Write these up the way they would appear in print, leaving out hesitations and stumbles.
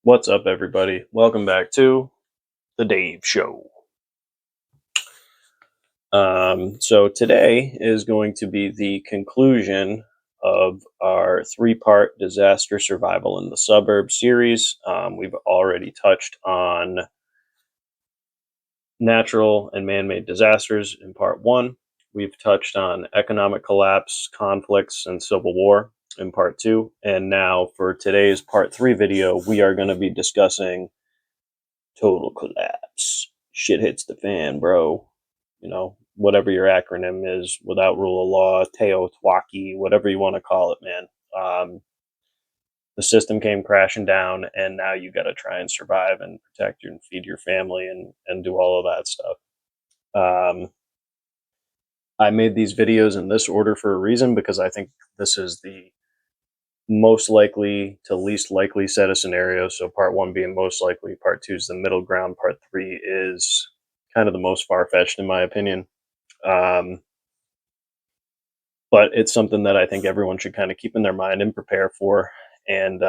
What's up, everybody? Welcome back to the Dave Show. So today is going to be the conclusion of our three-part disaster survival in the suburbs series. We've already touched on natural and man-made disasters in part one. We've touched on economic collapse, conflicts, and civil war in part two. And now for today's part three video, we are going to be discussing total collapse. Shit hits the fan, bro. Whatever your acronym is, without rule of law, Teotwaki, whatever you want to call it, man. The system came crashing down, and now you got to try and survive and protect and feed your family and do all of that stuff. I made these videos in this order for a reason because I think this is the most likely to least likely set of scenarios. So part one being most likely, part two is the middle ground, part three is kind of the most far-fetched in my opinion. But it's something that I think everyone should kind of keep in their mind and prepare for. And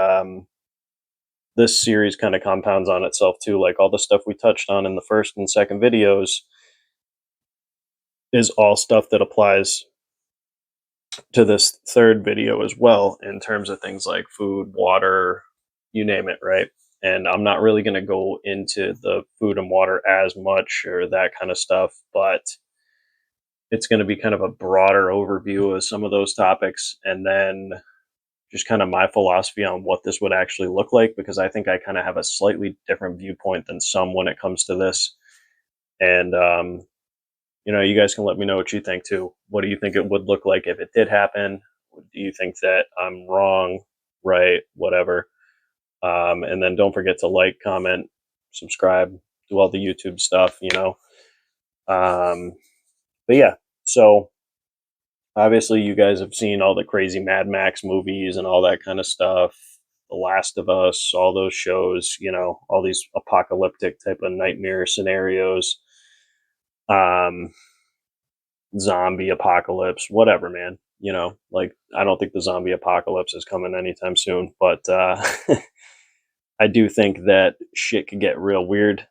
this series kind of compounds on itself too. Like all the stuff we touched on in the first and second videos is all stuff that applies to this third video as well, in terms of things like food, water, you name it, right? And I'm not really going to go into the food and water as much or that kind of stuff, but it's going to be kind of a broader overview of some of those topics, and then just kind of my philosophy on what this would actually look like, because I think I kind of have a slightly different viewpoint than some when it comes to this. And you guys can let me know what you think too. What do you think it would look like if it did happen? Do you think that I'm wrong, right, whatever? And then don't forget to like, comment, subscribe, do all the YouTube stuff, But yeah, so obviously you guys have seen all the crazy Mad Max movies and all that kind of stuff. The Last of Us, all those shows, all these apocalyptic type of nightmare scenarios. Zombie apocalypse, whatever, man. Like I don't think the zombie apocalypse is coming anytime soon, but I do think that shit could get real weird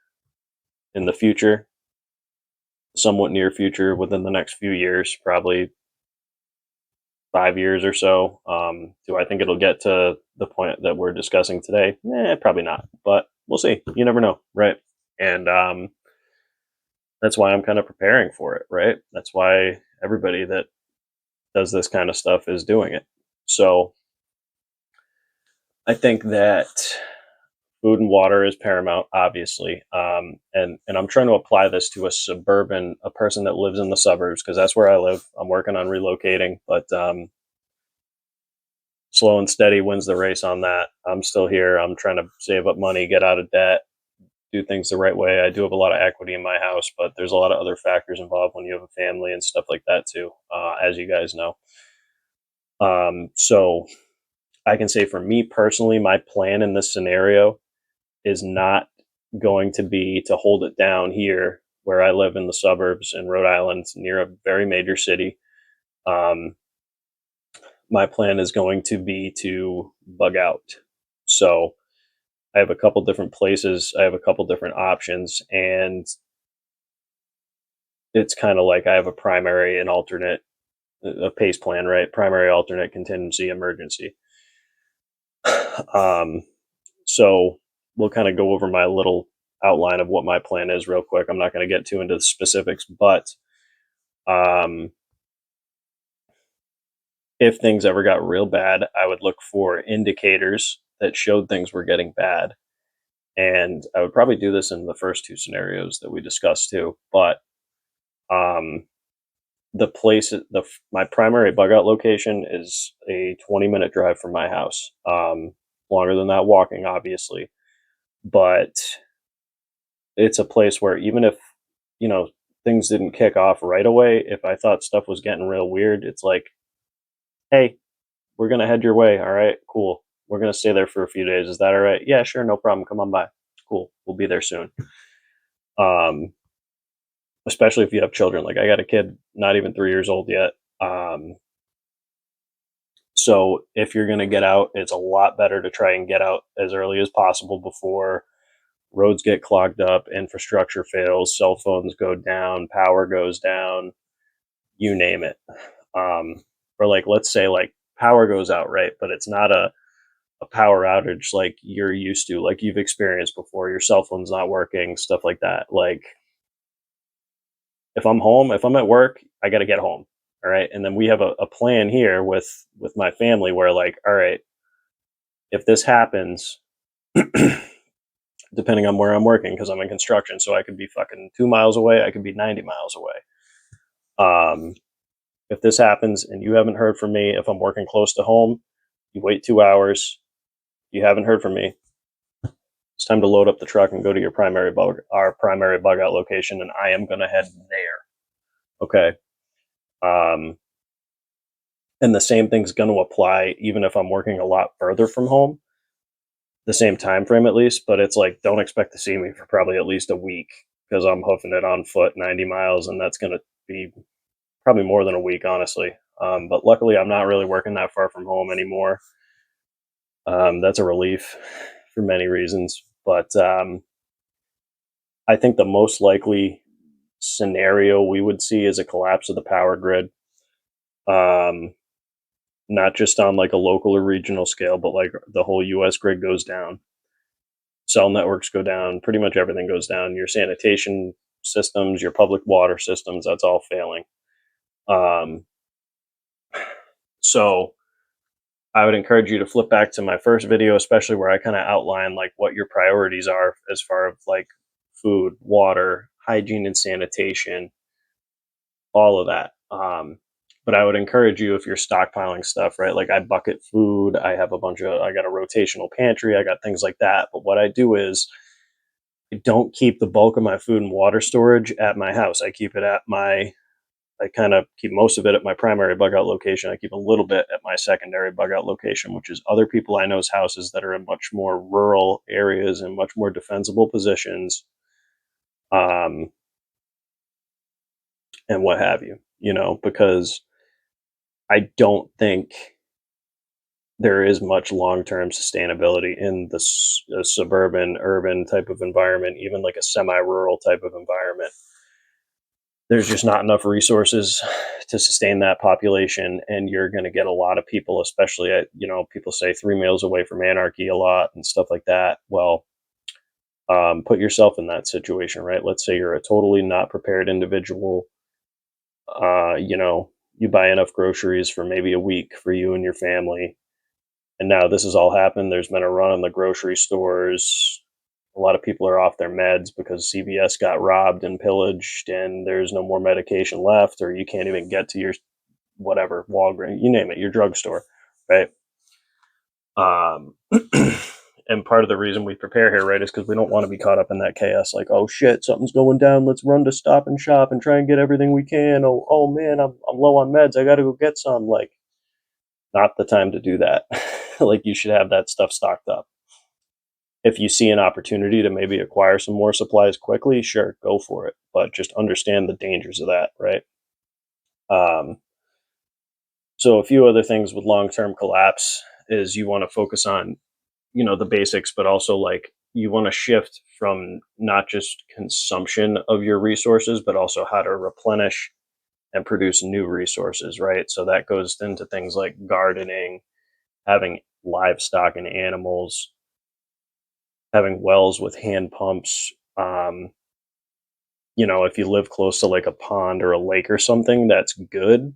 in the future, somewhat near future, within the next few years, probably 5 years or so. Do I think it'll get to the point that we're discussing today? Probably not, but we'll see. You never know, right? And that's why I'm kind of preparing for it, right? That's why everybody that does this kind of stuff is doing it. So I think that food and water is paramount, obviously. And I'm trying to apply this to a person that lives in the suburbs, because that's where I live. I'm working on relocating, but slow and steady wins the race on that. I'm still here. I'm trying to save up money, get out of debt, do things the right way. I do have a lot of equity in my house, but there's a lot of other factors involved when you have a family and stuff like that too, as you guys know. So I can say for me personally, my plan in this scenario is not going to be to hold it down here where I live in the suburbs in Rhode Island, near a very major city. My plan is going to be to bug out. So I have a couple different places, I have a couple different options, and it's kind of like I have a primary and alternate, a PACE plan, right? Primary, alternate, contingency, emergency. So we'll kind of go over my little outline of what my plan is real quick. I'm not going to get too into the specifics, but if things ever got real bad, I would look for indicators that showed things were getting bad. And I would probably do this in the first two scenarios that we discussed too. But my primary bug out location is a 20-minute drive from my house. Longer than that walking, obviously. But it's a place where even if, things didn't kick off right away, if I thought stuff was getting real weird, it's like, hey, we're going to head your way. All right, cool. We're going to stay there for a few days. Is that all right? Yeah, sure. No problem. Come on by. Cool. We'll be there soon. Especially if you have children. Like I got a kid, not even 3 years old yet. So if you're going to get out, it's a lot better to try and get out as early as possible before roads get clogged up, infrastructure fails, cell phones go down, power goes down, you name it. Or like, let's say like power goes out, right? But it's not a power outage like you're used to, like you've experienced before. Your cell phone's not working, stuff like that. Like if I'm home, if I'm at work, I got to get home. All right. And then we have a plan here with my family where like, all right, if this happens, depending on where I'm working, because I'm in construction, so I could be fucking 2 miles away, I could be 90 miles away. If this happens and you haven't heard from me, if I'm working close to home, you wait 2 hours, you haven't heard from me, it's time to load up the truck and go to our primary bug out location, and I am gonna head there. Okay. Um, and the same thing's going to apply even if I'm working a lot further from home, the same time frame at least. But it's like, don't expect to see me for probably at least a week because I'm hoofing it on foot 90 miles, and that's going to be probably more than a week, honestly. But luckily, I'm not really working that far from home anymore. That's a relief for many reasons. But I think the most likely scenario we would see is a collapse of the power grid. Um, Not just on like a local or regional scale, but like the whole US grid goes down. Cell networks go down, pretty much everything goes down. Your sanitation systems, your public water systems, that's all failing. Um, so I would encourage you to flip back to my first video, especially where I kind of outline like what your priorities are as far as like food, water, hygiene and sanitation, all of that. But I would encourage you, if you're stockpiling stuff, right? Like I bucket food, I have I got a rotational pantry, I got things like that. But what I do is I don't keep the bulk of my food and water storage at my house. I kind of keep most of it at my primary bug out location. I keep a little bit at my secondary bug out location, which is other people I know's houses that are in much more rural areas and much more defensible positions, um, and what have you, because I don't think there is much long-term sustainability in the suburban urban type of environment, even like a semi-rural type of environment. There's just not enough resources to sustain that population, and you're going to get a lot of people, especially at, people say 3 meals away from anarchy a lot and stuff like that. Well, put yourself in that situation, right? Let's say you're a totally not prepared individual. You buy enough groceries for maybe a week for you and your family, and now this has all happened. There's been a run on the grocery stores. A lot of people are off their meds because CVS got robbed and pillaged, and there's no more medication left, or you can't even get to your whatever Walgreens, you name it, your drugstore, right? Um, and part of the reason we prepare here, right, is because we don't want to be caught up in that chaos. Like, oh shit, something's going down. Let's run to Stop and Shop and try and get everything we can. Oh man, I'm low on meds. I got to go get some. Like, not the time to do that. Like, you should have that stuff stocked up. If you see an opportunity to maybe acquire some more supplies quickly, sure, go for it. But just understand the dangers of that, right? Um, so a few other things with long-term collapse is you want to focus on, the basics, but also like you want to shift from not just consumption of your resources, but also how to replenish and produce new resources, right? So that goes into things like gardening, having livestock and animals, having wells with hand pumps. If you live close to like a pond or a lake or something, that's good.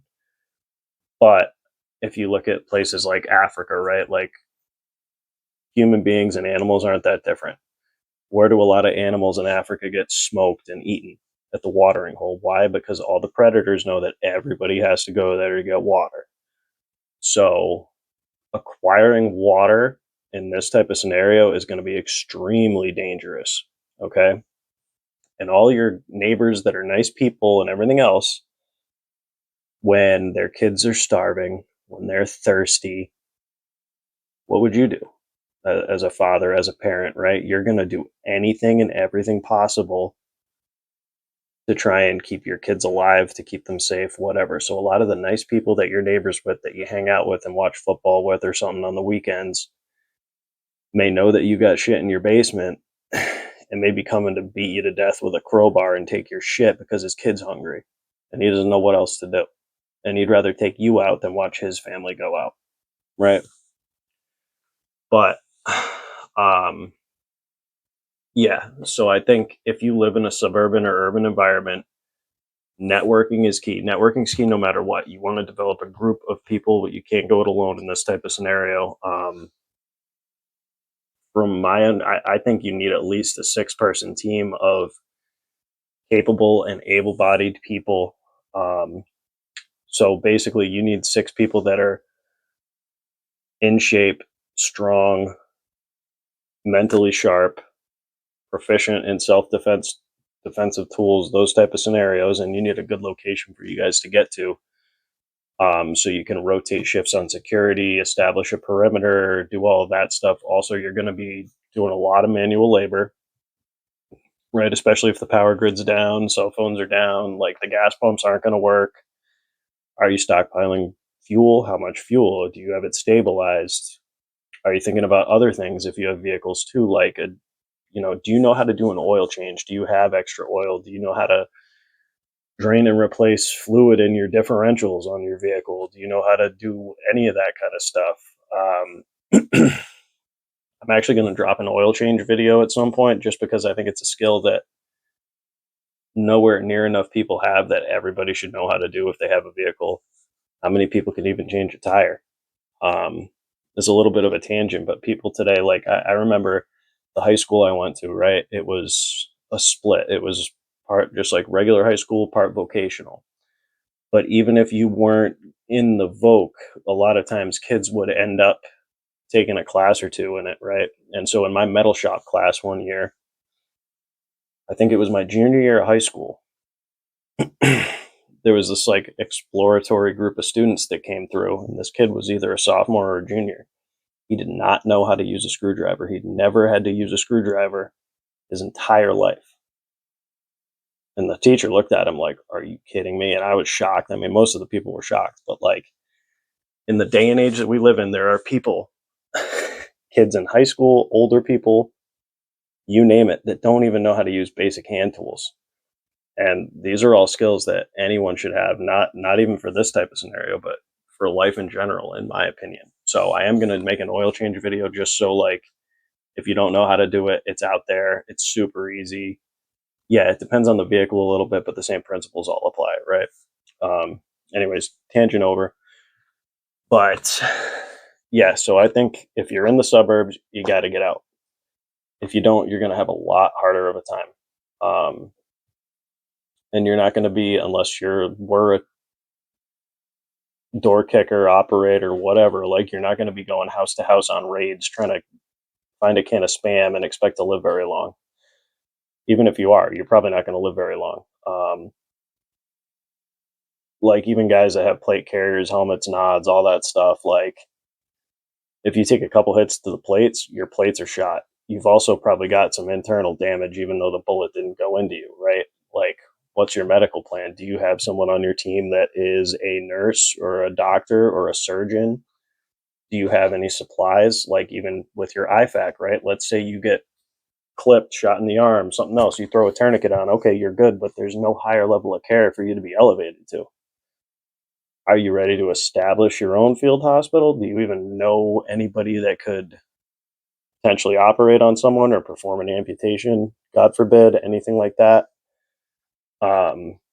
But if you look at places like Africa, right, like human beings and animals aren't that different. Where do a lot of animals in Africa get smoked and eaten? At the watering hole. Why? Because all the predators know that everybody has to go there to get water. So acquiring water in this type of scenario is going to be extremely dangerous. Okay. And all your neighbors that are nice people and everything else, when their kids are starving, when they're thirsty, what would you do as a father, as a parent, right? You're going to do anything and everything possible to try and keep your kids alive, to keep them safe, whatever. So a lot of the nice people that you're neighbors with, that you hang out with and watch football with or something on the weekends, may know that you got shit in your basement and may be coming to beat you to death with a crowbar and take your shit because his kid's hungry and he doesn't know what else to do. And he'd rather take you out than watch his family go out. Right. But um yeah, so I think if you live in a suburban or urban environment, networking is key. Networking is key no matter what. You want to develop a group of people, but you can't go it alone in this type of scenario. From my end, I think you need at least a 6-person team of capable and able-bodied people. So basically, you need 6 people that are in shape, strong, mentally sharp, proficient in self-defense, defensive tools, those type of scenarios, and you need a good location for you guys to get to. So you can rotate shifts on security, establish a perimeter, do all of that stuff. Also, you're going to be doing a lot of manual labor, right? Especially if the power grid's down, cell phones are down, like the gas pumps aren't going to work. Are you stockpiling fuel? How much fuel? Do you have it stabilized? Are you thinking about other things if you have vehicles too? Like, do you know how to do an oil change? Do you have extra oil? Do you know how to drain and replace fluid in your differentials on your vehicle? Do you know how to do any of that kind of stuff? I'm actually going to drop an oil change video at some point just because I think it's a skill that nowhere near enough people have, that everybody should know how to do if they have a vehicle. How many people can even change a tire? It's a little bit of a tangent, but people today, like I remember the high school I went to, right? It was a split. It was part just like regular high school, part vocational. But even if you weren't in the voc, a lot of times kids would end up taking a class or two in it, right? And so in my metal shop class one year, I think it was my junior year of high school, there was this like exploratory group of students that came through, and this kid was either a sophomore or a junior. He did not know how to use a screwdriver. He'd never had to use a screwdriver his entire life. And the teacher looked at him like, "Are you kidding me?" And I was shocked. I mean, most of the people were shocked, but like in the day and age that we live in, there are people, kids in high school, older people, you name it, that don't even know how to use basic hand tools. And these are all skills that anyone should have, not even for this type of scenario, but for life in general, in my opinion. So I am going to make an oil change video just so, like, if you don't know how to do it, it's out there. It's super easy. Yeah, it depends on the vehicle a little bit, but the same principles all apply, right? Anyways, tangent over. But yeah, so I think if you're in the suburbs, you got to get out. If you don't, you're going to have a lot harder of a time. And you're not going to be, unless we're a door kicker, operator, whatever, like you're not going to be going house to house on raids trying to find a can of spam and expect to live very long. Even if you are, you're probably not going to live very long. Like even guys that have plate carriers, helmets, nods, all that stuff, like if you take a couple hits to the plates, your plates are shot. You've also probably got some internal damage, even though the bullet didn't go into you, right? Like, what's your medical plan? Do you have someone on your team that is a nurse or a doctor or a surgeon? Do you have any supplies? Like even with your IFAC, right? Let's say you get clipped, shot in the arm, something else, you throw a tourniquet on, okay, you're good, but there's no higher level of care for you to be elevated to. Are you ready to establish your own field hospital? Do you even know anybody that could potentially operate on someone or perform an amputation? God forbid, anything like that.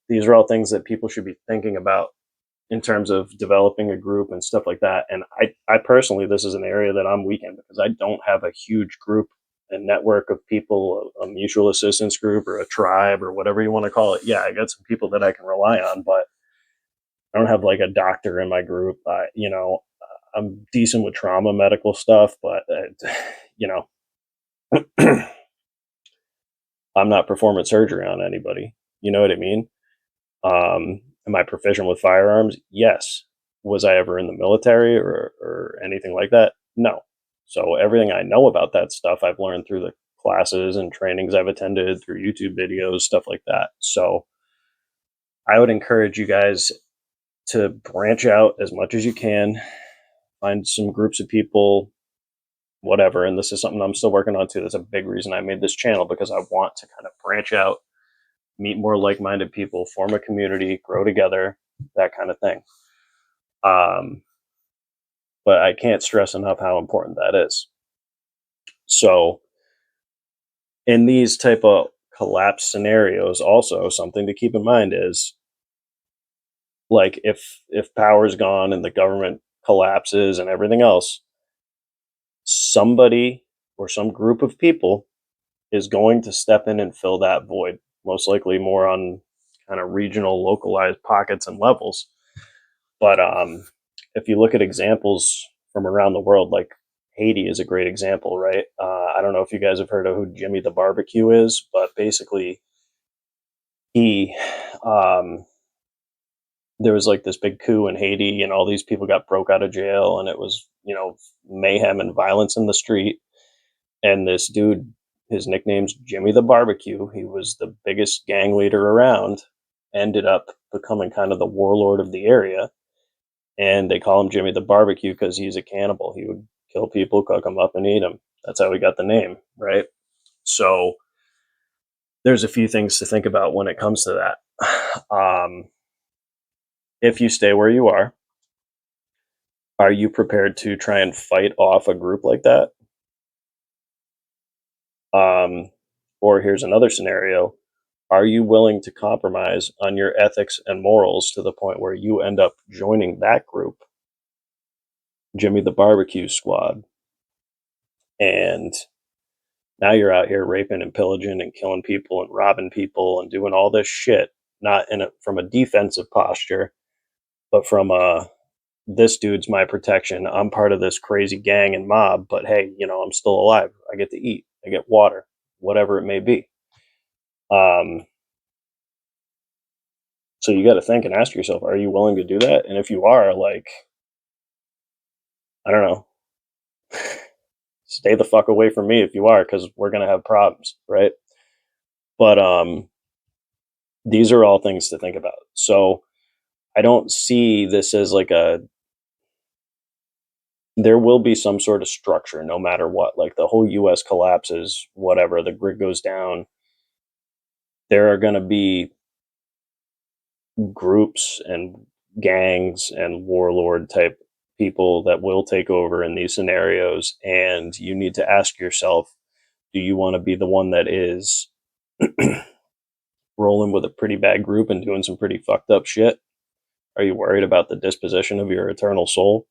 These are all things that people should be thinking about in terms of developing a group and stuff like that. And I personally, this is an area that I'm weak in because I don't have a huge group and network of people, a mutual assistance group or a tribe or whatever you want to call it. Yeah, I got some people that I can rely on, but I don't have like a doctor in my group. I'm decent with trauma medical stuff, but you know, I'm not performing surgery on anybody. You know what I mean? Am I proficient with firearms? Yes. Was I ever in the military or anything like that? No. So everything I know about that stuff, I've learned through the classes and trainings I've attended, through YouTube videos, stuff like that. So I would encourage you guys to branch out as much as you can, find some groups of people, whatever. And this is something I'm still working on too. That's a big reason I made this channel, because I want to kind of branch out, meet more like-minded people, form a community, grow together, that kind of thing. But I can't stress enough how important that is. So in these type of collapse scenarios, also something to keep in mind is, like, if power's gone and the government collapses and everything else, somebody or some group of people is going to step in and fill that void, most likely more on kind of regional, localized pockets and levels. But if you look at examples from around the world, like Haiti is a great example, right? I don't know if you guys have heard of who Jimmy the Barbecue is, but basically he there was like this big coup in Haiti, and all these people got broke out of jail, and it was, mayhem and violence in the street. And this dude, his nickname's Jimmy the Barbecue. He was the biggest gang leader around, ended up becoming kind of the warlord of the area. And they call him Jimmy the Barbecue because he's a cannibal. He would kill people, cook them up, and eat them. That's how he got the name, right? So there's a few things to think about when it comes to that. If you stay where you are you prepared to try and fight off a group like that? Or here's another scenario. Are you willing to compromise on your ethics and morals to the point where you end up joining that group, Jimmy the Barbecue Squad, and now you're out here raping and pillaging and killing people and robbing people and doing all this shit, not from a defensive posture, but from a, this dude's my protection. I'm part of this crazy gang and mob, but hey, I'm still alive. I get to eat. I get water, whatever it may be. Um, so you got to think and ask yourself, are you willing to do that? And if you are, like, I don't know, stay the fuck away from me if you are, because we're gonna have problems, right? But these are all things to think about. So I don't see this as like there will be some sort of structure no matter what. Like the whole US collapses, whatever, the grid goes down, there are going to be groups and gangs and warlord type people that will take over in these scenarios. And you need to ask yourself, do you want to be the one that is rolling with a pretty bad group and doing some pretty fucked up shit? Are you worried about the disposition of your eternal soul?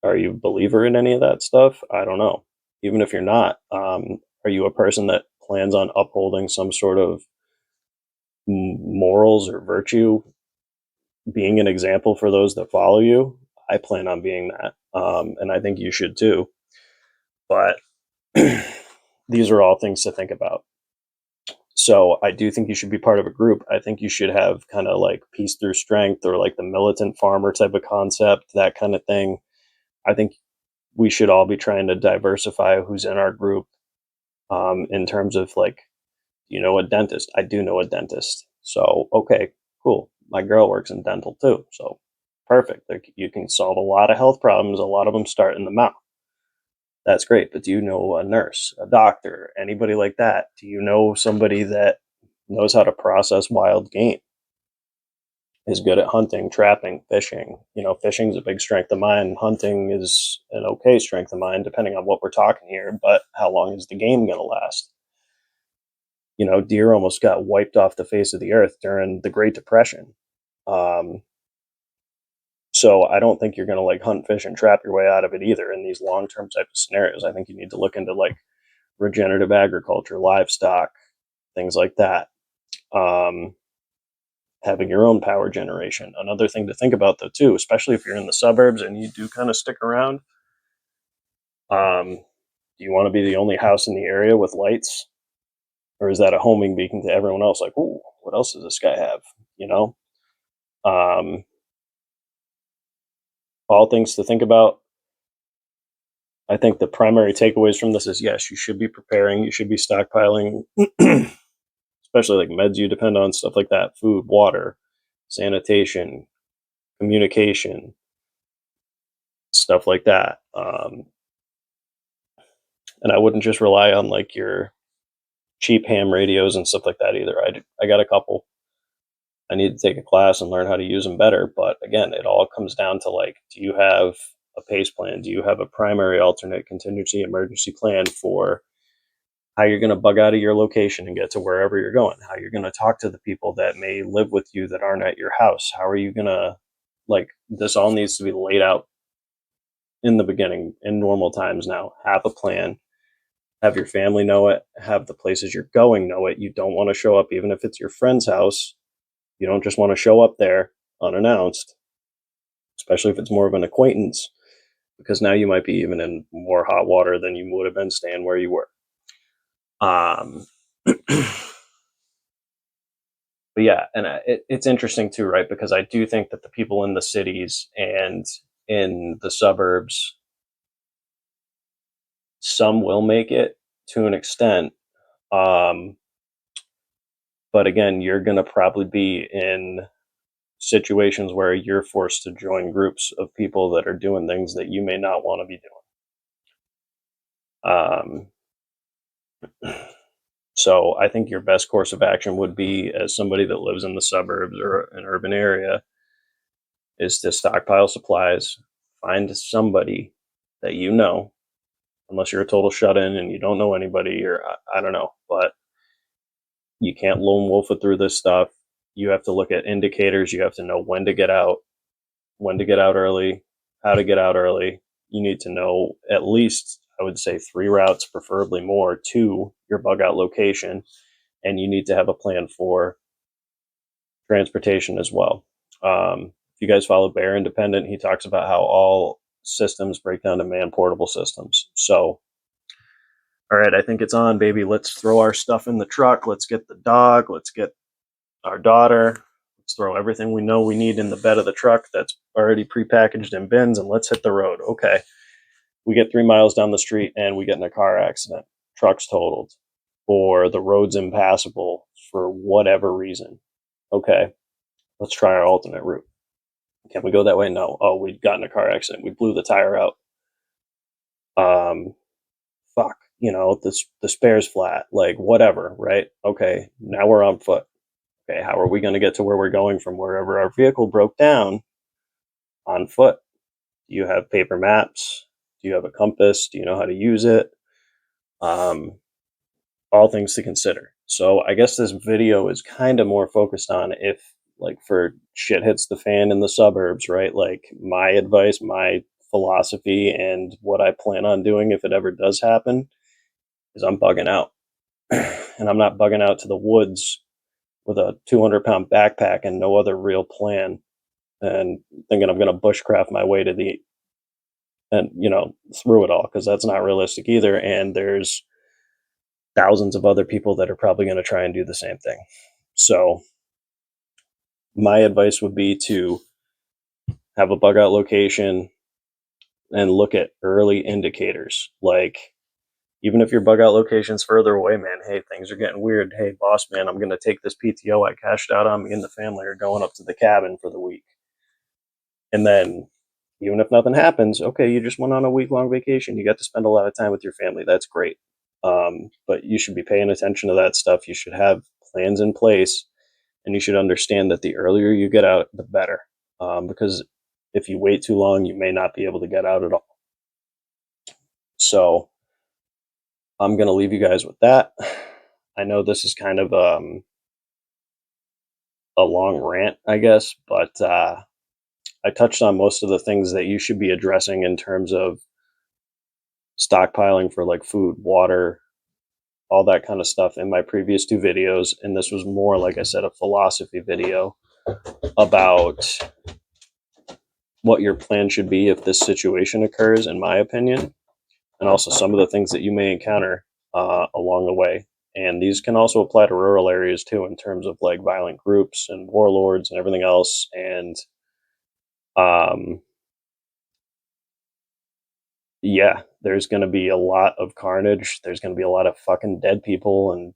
Are you a believer in any of that stuff? I don't know. Even if you're not, are you a person that plans on upholding some sort of morals or virtue, being an example for those that follow you? I plan on being that, and I think you should too. But these are all things to think about. So I do think you should be part of a group. I think you should have kind of like peace through strength, or like the militant farmer type of concept, that kind of thing. I think we should all be trying to diversify who's in our group, in terms of like, a dentist? I do know a dentist. So, okay, cool. My girl works in dental too. So perfect. You can solve a lot of health problems. A lot of them start in the mouth. That's great. But do you know a nurse, a doctor, anybody like that? Do you know somebody that knows how to process wild game, is good at hunting, trapping, fishing? Fishing is a big strength of mine. Hunting is an okay strength of mine, depending on what we're talking here. But how long is the game going to last? Deer almost got wiped off the face of the earth during the Great Depression. Um, so I don't think you're going to like hunt, fish, and trap your way out of it either in these long-term type of scenarios. I think you need to look into like regenerative agriculture, livestock, things like that. Um, Having your own power generation. Another thing to think about though too, especially if you're in the suburbs and you do kind of stick around. Do you want to be the only house in the area with lights? Or is that a homing beacon to everyone else? Like, ooh, what else does this guy have? Um, all things to think about. I think the primary takeaways from this is, yes, you should be preparing. You should be stockpiling especially like meds you depend on, stuff like that, food, water, sanitation, communication, stuff like that. And I wouldn't just rely on like your cheap ham radios and stuff like that either. I got a couple. I need to take a class and learn how to use them better. But again, it all comes down to like, do you have a PACE plan? Do you have a primary, alternate, contingency, emergency plan for how you're going to bug out of your location and get to wherever you're going? How you're going to talk to the people that may live with you that aren't at your house? How are you going to, like, this all needs to be laid out in the beginning in normal times now. Have a plan, have your family know it, have the places you're going know it. You don't want to show up, even if it's your friend's house. You don't just want to show up there unannounced, especially if it's more of an acquaintance, because now you might be even in more hot water than you would have been staying where you were. But yeah, and it's interesting too, right? Because I do think that the people in the cities and in the suburbs, some will make it to an extent. Um, but again, you're going to probably be in situations where you're forced to join groups of people that are doing things that you may not want to be doing. So I think your best course of action would be, as somebody that lives in the suburbs or an urban area, is to stockpile supplies, find somebody that you know, unless you're a total shut in and you don't know anybody, or I don't know, but you can't lone wolf it through this stuff. You have to look at indicators. You have to know when to get out, early, how to get out early. You need to know at least, I would say, 3 routes, preferably more, to your bug out location. And you need to have a plan for transportation as well. If you guys follow Bear Independent, he talks about how all systems break down to man portable systems. So, all right, I think it's on, baby. Let's throw our stuff in the truck. Let's get the dog. Let's get our daughter. Let's throw everything we know we need in the bed of the truck that's already prepackaged in bins, and let's hit the road. Okay. We get 3 miles down the street and we get in a car accident. Truck's totaled, or the road's impassable for whatever reason. Okay. Let's try our alternate route. Can we go that way? No. Oh, we got in a car accident. We blew the tire out. Um, fuck. The spare's flat. Like, whatever, right? Okay. Now we're on foot. Okay. How are we going to get to where we're going from wherever our vehicle broke down on foot? Do you have paper maps? Do you have a compass? Do you know how to use it? All things to consider. So I guess this video is kind of more focused on, if, like, for shit hits the fan in the suburbs, right? Like, my advice, my philosophy, and what I plan on doing if it ever does happen is I'm bugging out. And I'm not bugging out to the woods with a 200-pound backpack and no other real plan, and thinking I'm going to bushcraft my way to the, and through it all, because that's not realistic either. And there's thousands of other people that are probably going to try and do the same thing. So my advice would be to have a bug out location and look at early indicators. Like, even if your bug out location's further away, man, hey, things are getting weird. Hey, boss man, I'm going to take this PTO I cashed out on. Me and the family are going up to the cabin for the week. And then, even if nothing happens, okay, you just went on a week-long vacation. You got to spend a lot of time with your family. That's great. But you should be paying attention to that stuff. You should have plans in place, and you should understand that the earlier you get out, the better. Because if you wait too long, you may not be able to get out at all. So I'm going to leave you guys with that. I know this is kind of a long rant, I guess, but I touched on most of the things that you should be addressing in terms of stockpiling for, like, food, water, all that kind of stuff in my previous 2 videos. And this was more, like I said, a philosophy video about what your plan should be if this situation occurs, in my opinion, and also some of the things that you may encounter along the way. And these can also apply to rural areas too, in terms of like violent groups and warlords and everything else. And um, yeah, there's going to be a lot of carnage. There's going to be a lot of fucking dead people and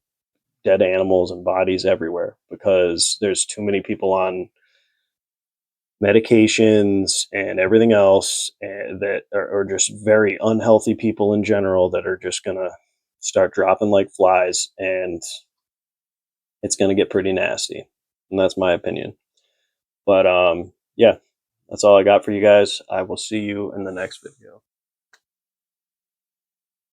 dead animals and bodies everywhere because there's too many people on medications and everything else that are just very unhealthy people in general that are just going to start dropping like flies, and it's going to get pretty nasty. And that's my opinion. But yeah, that's all I got for you guys. I will see you in the next video.